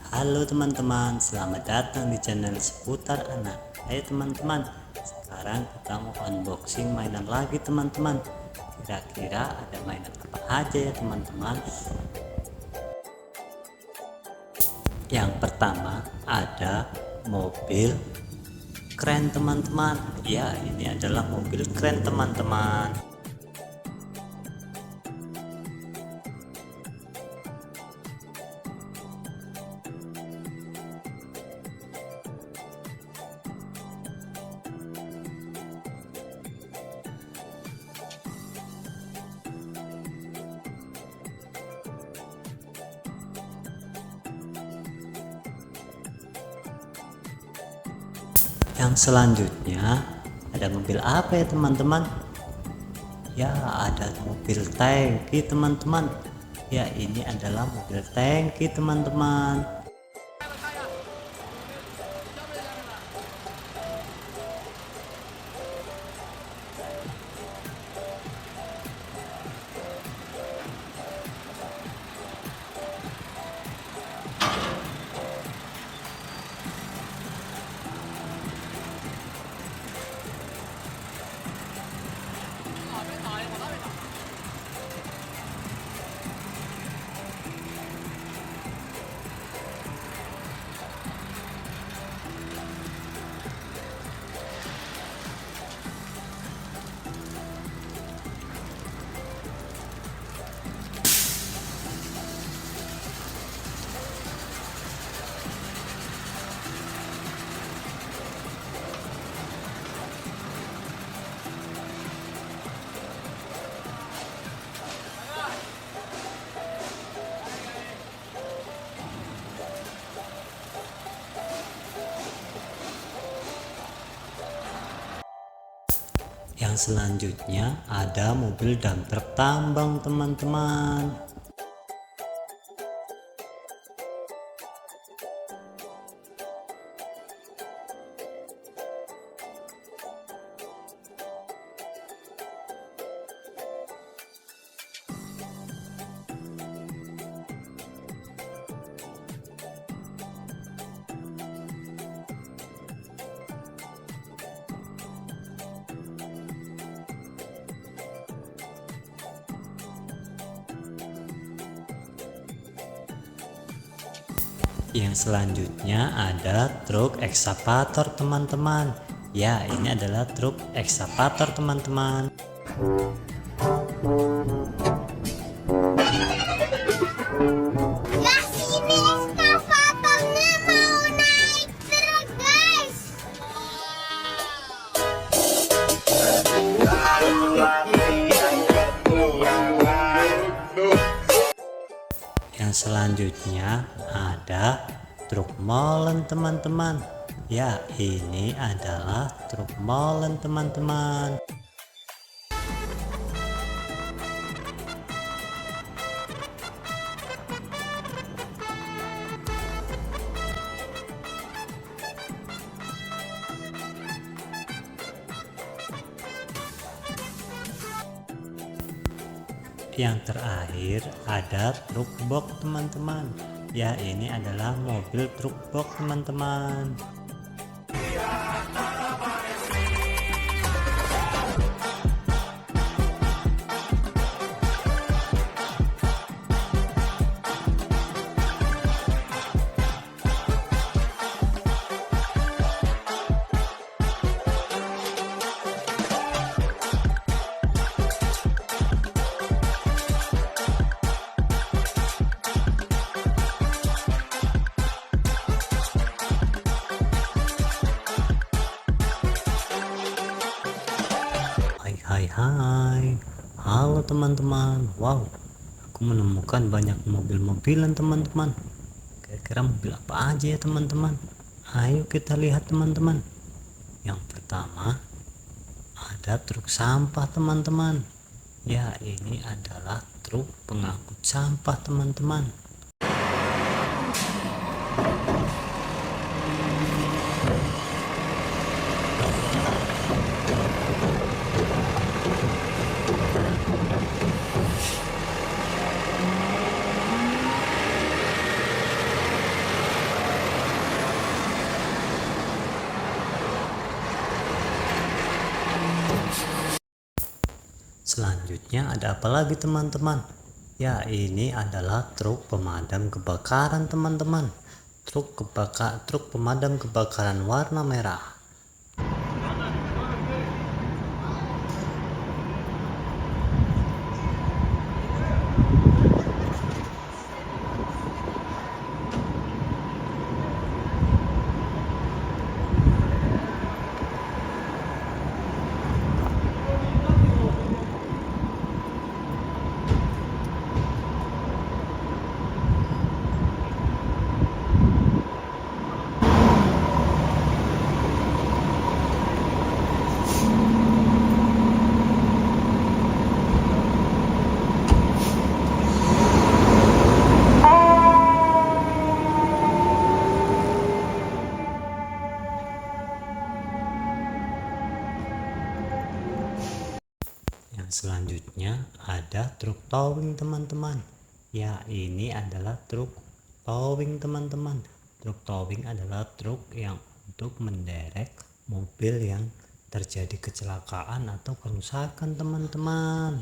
Halo teman-teman, selamat datang di channel seputar anak. Ayo teman-teman, sekarang kita mau unboxing mainan lagi teman-teman. Kira-kira ada mainan apa aja ya teman-teman? Yang pertama ada mobil keren teman-teman. Ya, ini adalah mobil keren teman-teman. Yang selanjutnya ada mobil apa ya teman-teman? Ya, ada mobil tangki teman-teman. Ya, ini adalah mobil tangki teman-teman. Yang selanjutnya ada mobil dump truk tambang teman-teman. Yang selanjutnya ada truk ekskavator teman-teman. Ya, ini adalah truk ekskavator teman-teman. Guys, ini ekskavatornya mau naik truk, guys. Yang selanjutnya ada truk molen teman-teman. Ya, ini adalah truk molen teman-teman. Yang terakhir ada truk box teman-teman. Ya, ini adalah mobil truk box teman-teman. Hai, halo teman-teman. Wow, aku menemukan banyak mobil-mobilan teman-teman. Kira-kira mobil apa aja ya teman-teman? Ayo kita lihat teman-teman. Yang pertama ada truk sampah teman-teman. Ya, ini adalah truk pengangkut sampah teman-teman. Selanjutnya ada apa lagi teman-teman? Ya, ini adalah truk pemadam kebakaran teman-teman. Truk pemadam kebakaran warna merah. Yang selanjutnya ada truk towing teman-teman. Ya, ini adalah truk towing teman-teman. Truk towing adalah truk yang untuk menderek mobil yang terjadi kecelakaan atau kerusakan teman-teman.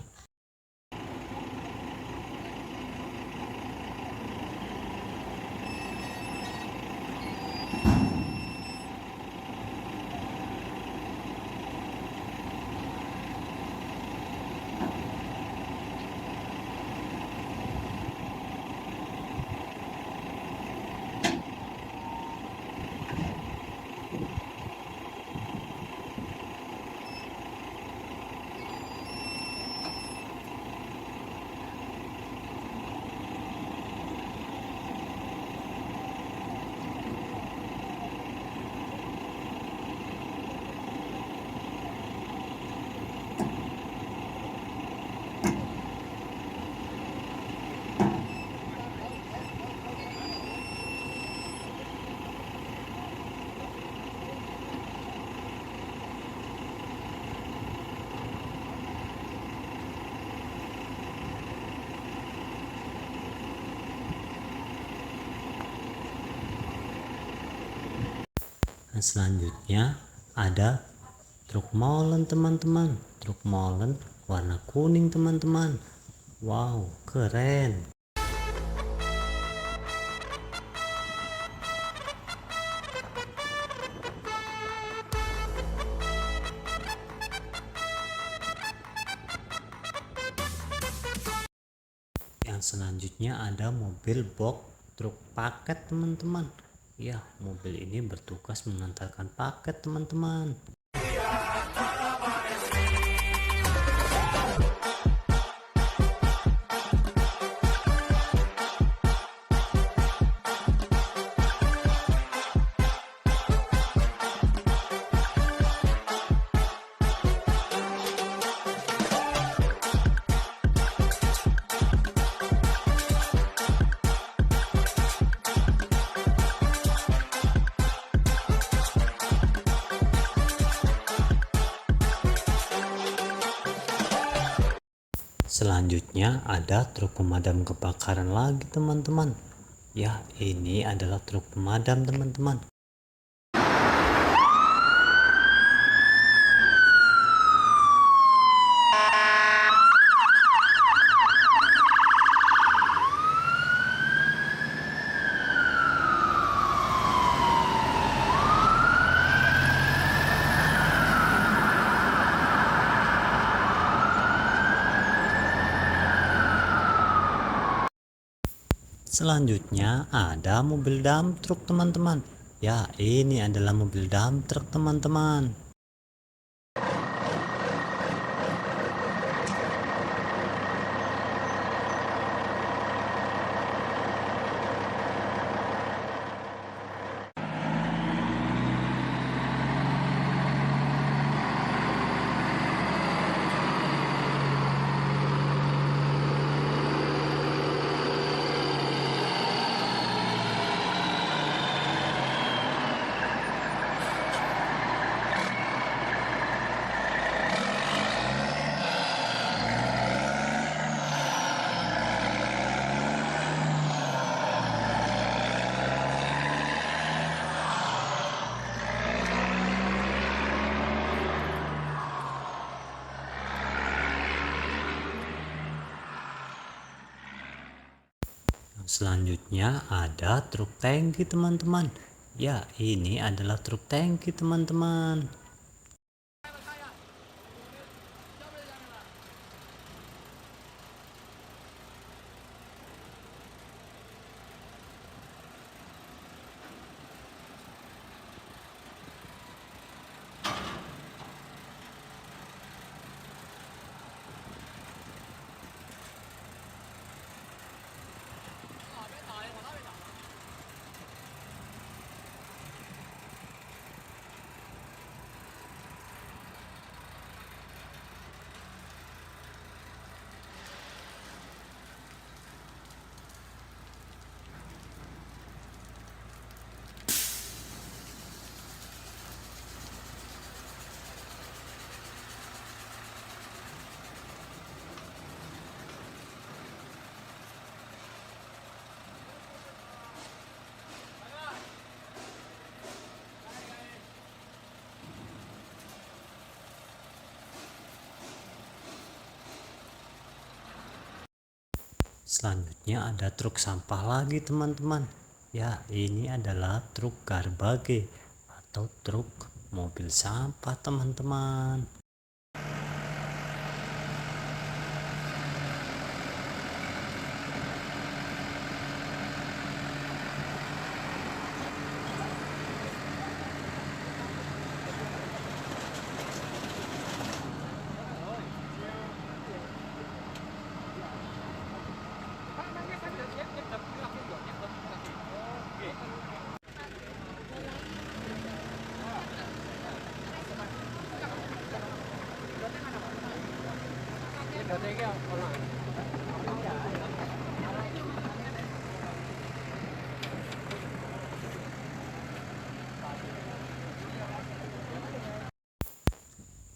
Nah, selanjutnya ada truk molen teman-teman. Truk molen warna kuning teman-teman. Wow, keren. Yang selanjutnya ada mobil box truk paket teman-teman. Ya, mobil ini bertugas mengantarkan paket teman-teman. Selanjutnya ada truk pemadam kebakaran lagi teman-teman. Ya, ini adalah truk pemadam teman-teman. Selanjutnya ada mobil dump truck teman-teman. Ya, ini adalah mobil dump truck teman-teman. Selanjutnya ada truk tangki teman-teman. Ya, ini adalah truk tangki teman-teman. Selanjutnya ada truk sampah lagi teman-teman. Ya, ini adalah truk garbage atau truk mobil sampah teman-teman.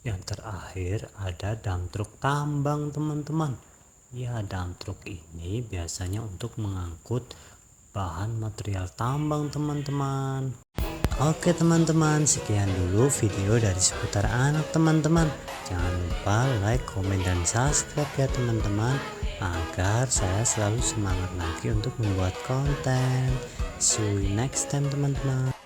Yang terakhir ada dump truk tambang teman-teman. Ya, dump truk ini biasanya untuk mengangkut bahan material tambang teman-teman. Oke teman-teman, sekian dulu video dari seputar anak teman-teman. Jangan lupa like, komen, dan subscribe ya teman-teman, agar saya selalu semangat lagi untuk membuat konten. See you next time teman-teman.